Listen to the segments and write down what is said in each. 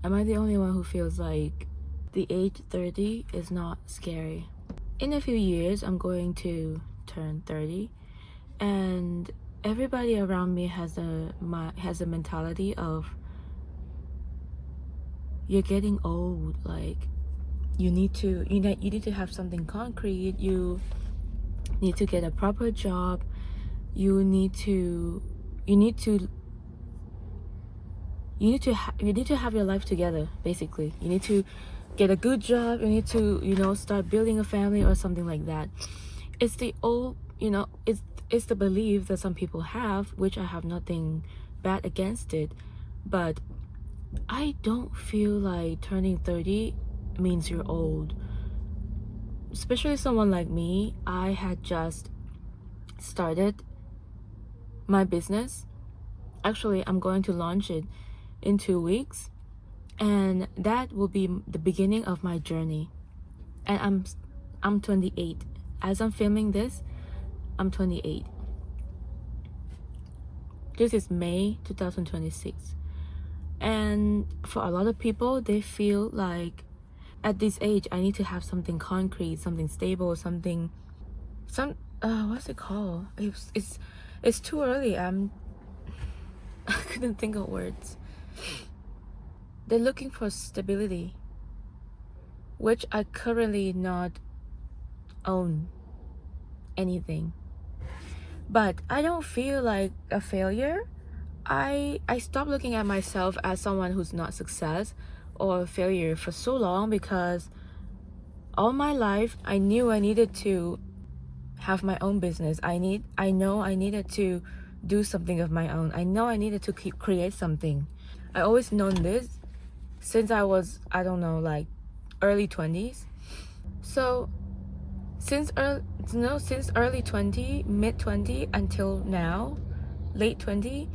Am I the only one who feels like the age 30 is not scary? In a few years, I'm going to turn 30, and everybody around me has a mentality of, you're getting old, like you need to have something concrete, you need to get a proper job, you need to have your life together. Basically, you need to get a good job, you need to start building a family or something like that. It's the old, it's the belief that some people have, which I have nothing bad against it, but I don't feel like turning 30 means you're old. Especially someone like me, I had just started my business. Actually, I'm going to launch it in 2 weeks, and that will be the beginning of my journey. And I'm 28. As I'm filming this, I'm 28. This is May 2026. And for a lot of people, they feel like at this age I need to have something concrete, something stable, what's it called? It's too early. I couldn't think of words. They're looking for stability, which I currently not own anything. But I don't feel like a failure. I stopped looking at myself as someone who's not success or failure for so long, because all my life I knew I needed to have my own business. I know I needed to do something of my own. I know I needed to create something. I always known this since I was, I don't know, like early 20s. So since early 20, mid 20 until now, late 20,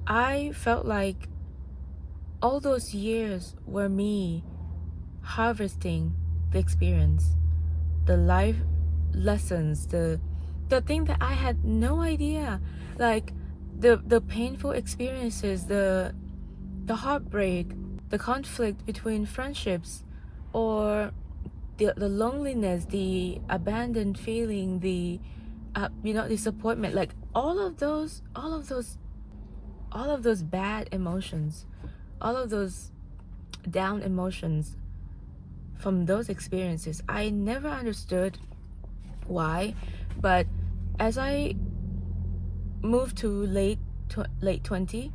I felt like all those years were me harvesting the experience, the life lessons, the thing that I had no idea, like the painful experiences, the heartbreak, the conflict between friendships, or the loneliness, the abandoned feeling, the disappointment, like all of those bad emotions, all of those down emotions from those experiences. I never understood why, but as I moved to late 20,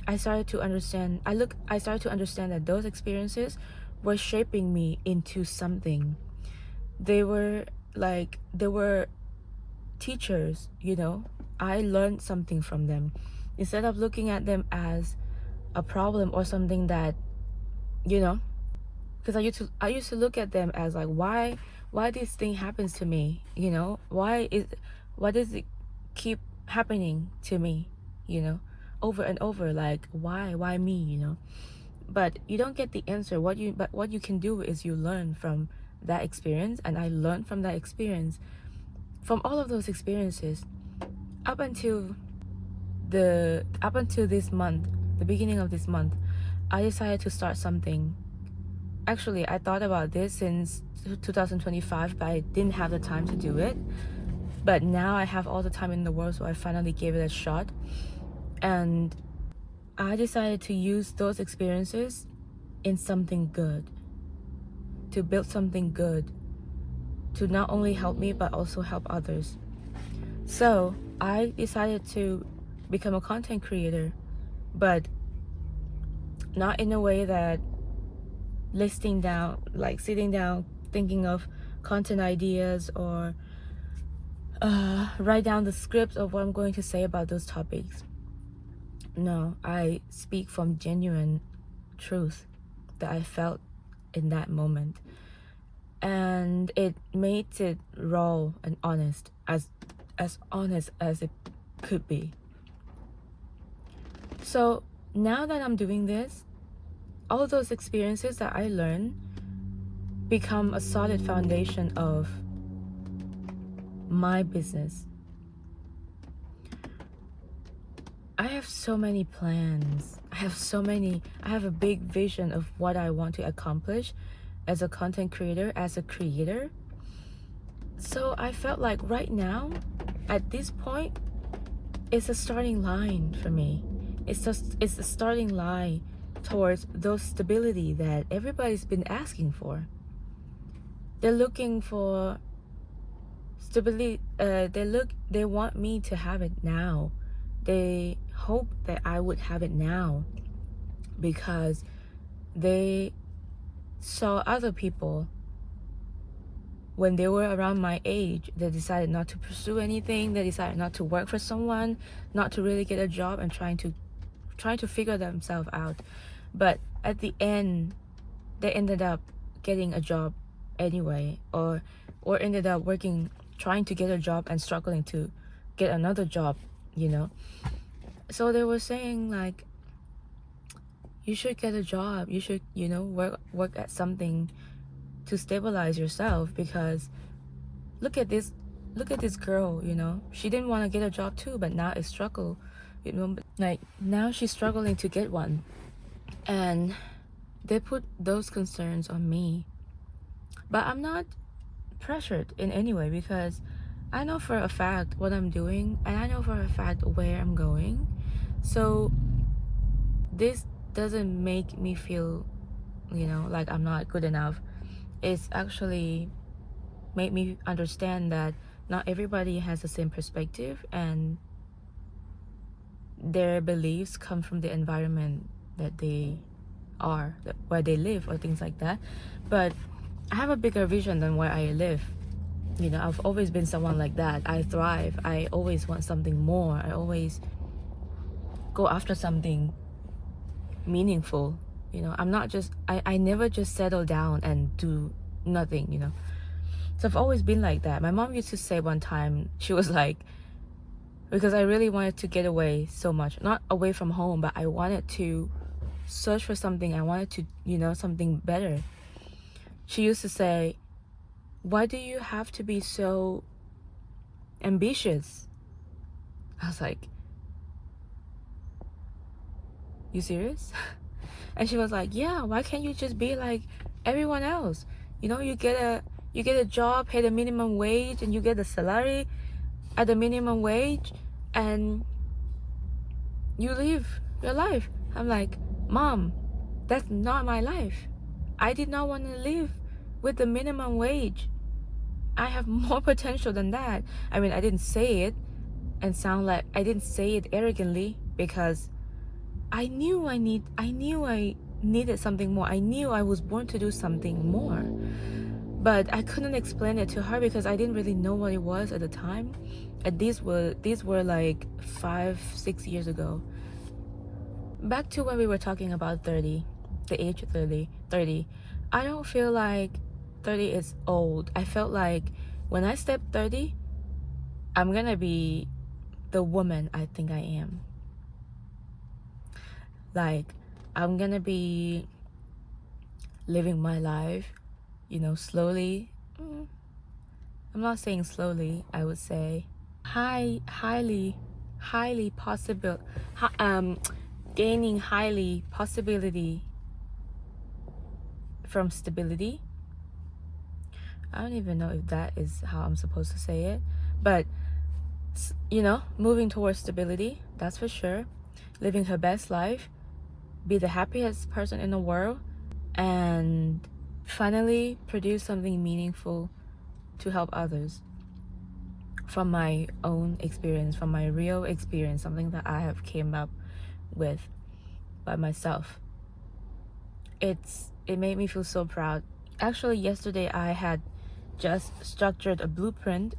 I started to understand that those experiences were shaping me into something. They were teachers, I learned something from them. Instead of looking at them as a problem or something that, because I used to look at them as like, why this thing happens to me, why does it keep happening to me, over and over, like why me, but you don't get the answer. What you can do is you learn from that experience, and I learned from that experience, from all of those experiences, up until this month, the beginning of this month, I decided to start something. Actually, I thought about this since 2025, but I didn't have the time to do it. But now I have all the time in the world, so I finally gave it a shot. And I decided to use those experiences in something good, to build something good, to not only help me, but also help others. So I decided to become a content creator, but not in a way that sitting down, thinking of content ideas, or write down the script of what I'm going to say about those topics. No, I speak from genuine truth that I felt in that moment, and it made it raw and honest, as honest as it could be. So now that I'm doing this, all of those experiences that I learned become a solid foundation of my business. I have so many plans. I I have a big vision of what I want to accomplish as a content creator, as a creator. So I felt like right now, at this point, it's a starting line for me. It's a starting line towards those stability that everybody's been asking for. They're looking for stability. They want me to have it now. They hope that I would have it now because they saw other people when they were around my age. They decided not to pursue anything. They decided not to work for someone, not to really get a job, and trying to figure themselves out. But at the end, they ended up getting a job anyway, or ended up trying to get a job and struggling to get another job, you know. So they were saying like, you should get a job, you should, you know, work at something to stabilize yourself, because look at this girl, you know, she didn't want to get a job too, but now it's struggle, you know, like now she's struggling to get one. And they put those concerns on me, but I'm not pressured in any way, because I know for a fact what I'm doing, and I know for a fact where I'm going. So this doesn't make me feel, you know, like I'm not good enough. It's actually made me understand that not everybody has the same perspective, and their beliefs come from the environment that they are, where they live, or things like that. But I have a bigger vision than where I live. You know, I've always been someone like that. I thrive. I always want something more. I always go after something meaningful. You know, I'm not just, I never just settle down and do nothing, you know. So I've always been like that. My mom used to say one time, she was like, because I really wanted to get away so much, not away from home, but I wanted to search for something. I wanted to, you know, something better. She used to say, why do you have to be so ambitious? I was like, you serious? And she was like, yeah, why can't you just be like everyone else? You know, you get a job, pay the minimum wage, and you get a salary at the minimum wage, and you live your life. I'm like, Mom, that's not my life. I did not want to live with the minimum wage. I have more potential than that. I mean, I didn't say it I didn't say it arrogantly, because I knew I needed something more. I knew I was born to do something more. But I couldn't explain it to her because I didn't really know what it was at the time. And these were like 5-6 years ago. Back to when we were talking about 30, the age of 30. I don't feel like 30 is old. I felt like when I step 30, I'm gonna be the woman I think I am. Like, I'm gonna be living my life, you know, slowly. I'm not saying slowly, I would say highly possible, gaining highly possibility from stability. I don't even know if that is how I'm supposed to say it, but you know, moving towards stability, that's for sure. Living her best life, be the happiest person in the world, and finally produce something meaningful to help others from my own experience, from my real experience, something that I have came up with by myself. It made me feel so proud. Actually, yesterday I had just structured a blueprint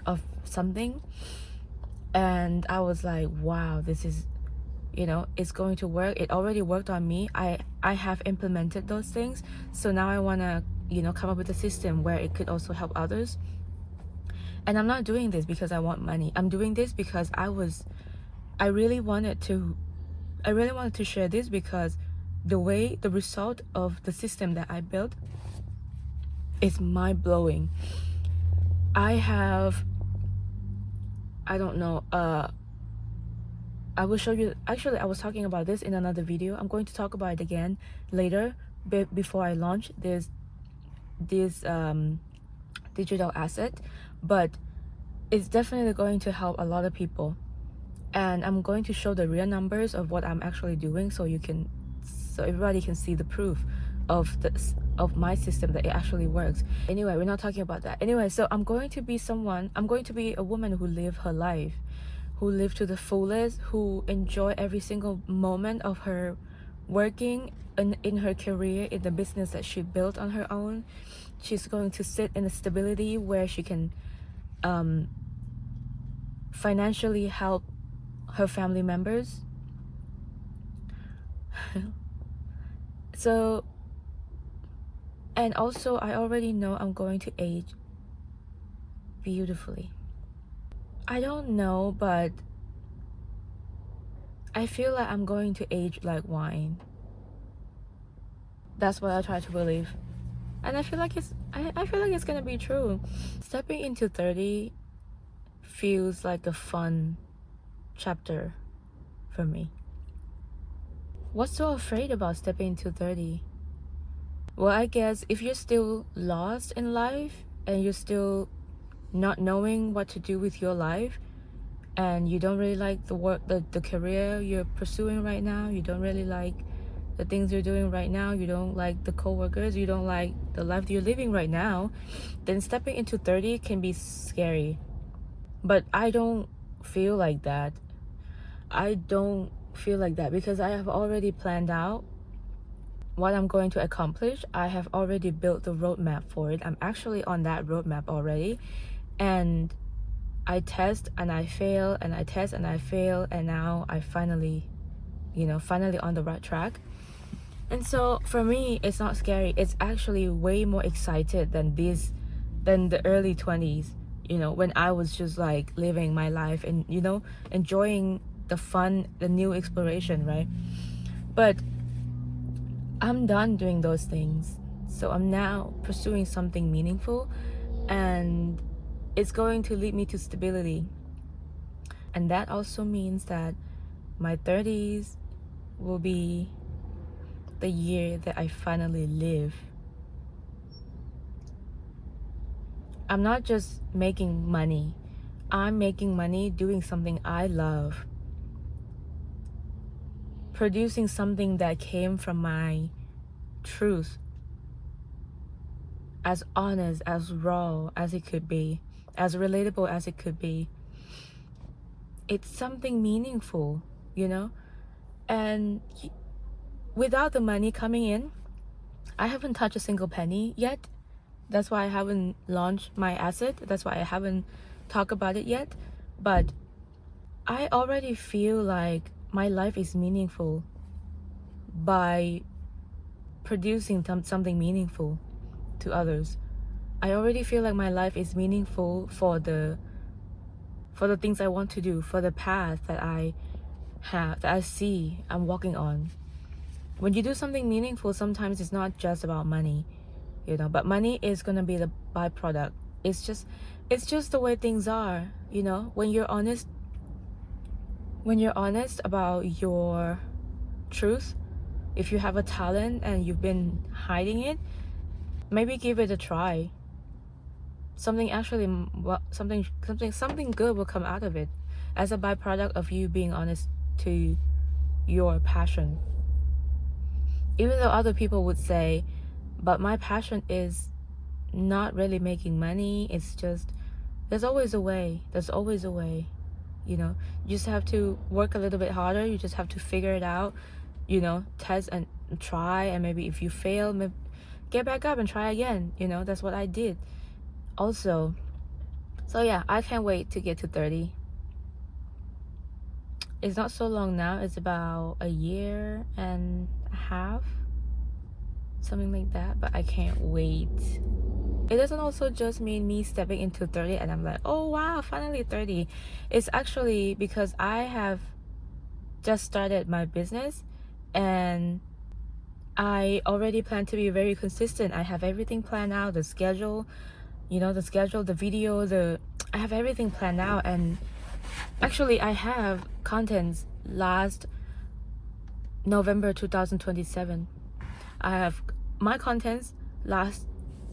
of something, and I was like, wow, this is, you know, it's going to work. It already worked on me. I have implemented those things, so now I want to, you know, come up with a system where it could also help others. And I'm not doing this because I want money. I'm doing this because I really wanted to share this, because the result of the system that I built is mind-blowing. I don't know, I will show you. Actually, I was talking about this in another video. I'm going to talk about it again later, before I launch this digital asset. But it's definitely going to help a lot of people, and I'm going to show the real numbers of what I'm actually doing, so everybody can see the proof of my system, that it actually works. Anyway, we're not talking about that. Anyway, so I'm going to be a woman who live her life, who live to the fullest, who enjoy every single moment of her working in her career, in the business that she built on her own. She's going to sit in a stability where she can financially help her family members. So, and also I already know I'm going to age beautifully. I don't know, but I feel like I'm going to age like wine. That's what I try to believe, and I feel like it's gonna be true. Stepping into 30 feels like a fun chapter for me. What's so afraid about stepping into 30? Well, I guess if you're still lost in life and you're still not knowing what to do with your life, and you don't really like the career you're pursuing right now, you don't really like the things you're doing right now, you don't like the co-workers, you don't like the life you're living right now, then stepping into 30 can be scary. But I don't feel like that. Because I have already planned out what I'm going to accomplish. I have already built the roadmap for it. I'm actually on that roadmap already, and I test and I fail, and I test and I fail, and now I finally on the right track. And so for me, it's not scary. It's actually way more excited than the early 20s, when I was just like living my life and enjoying the fun, the new exploration, right? But I'm done doing those things, so I'm now pursuing something meaningful, and it's going to lead me to stability. And that also means that my 30s will be the year that I finally live. I'm not just making money. I'm making money doing something I love. Producing something that came from my truth. As honest, as raw as it could be. As relatable as it could be. It's something meaningful, And without the money coming in, I haven't touched a single penny yet. That's why I haven't launched my asset. That's why I haven't talked about it yet. But I already feel like my life is meaningful by producing something meaningful to others. I already feel like my life is meaningful for the things I want to do, for the path that I see I'm walking on. When you do something meaningful, sometimes it's not just about money, but money is gonna be the byproduct. It's just the way things are, when you're honest about your truth. If you have a talent and you've been hiding it, maybe give it a try. Something good will come out of it as a byproduct of you being honest to your passion. Even though other people would say, but my passion is not really making money, it's just, there's always a way. You just have to work a little bit harder. You just have to figure it out, test and try, and maybe if you fail, maybe get back up and try again. That's what I did also. So yeah, I can't wait to get to 30. It's not so long now. It's about a year and a half, something like that, but I can't wait. It doesn't also just mean me stepping into 30 and I'm like, oh wow, finally 30. It's actually because I have just started my business, and I already plan to be very consistent. I have everything planned out, the schedule, the video, I have everything planned out. And actually I have contents last November 2027. I have my contents last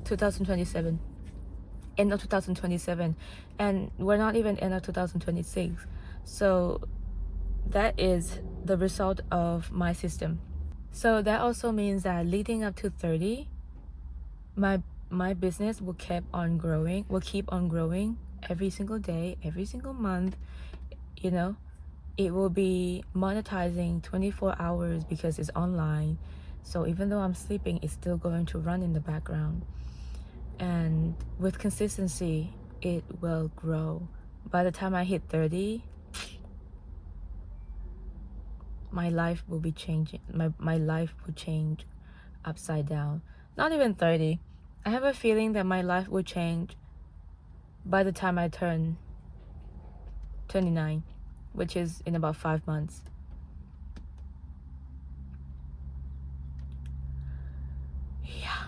2027, end of 2027, and we're not even end of 2026. So that is the result of my system. So that also means that leading up to 30, my business will keep on growing every single day, every single month. You know, it will be monetizing 24 hours because it's online. So even though I'm sleeping, it's still going to run in the background. And with consistency, it will grow. By the time I hit 30, my life will be changing. My life will change upside down. Not even 30. I have a feeling that my life will change by the time I turn 29, which is in about 5 months. Yeah.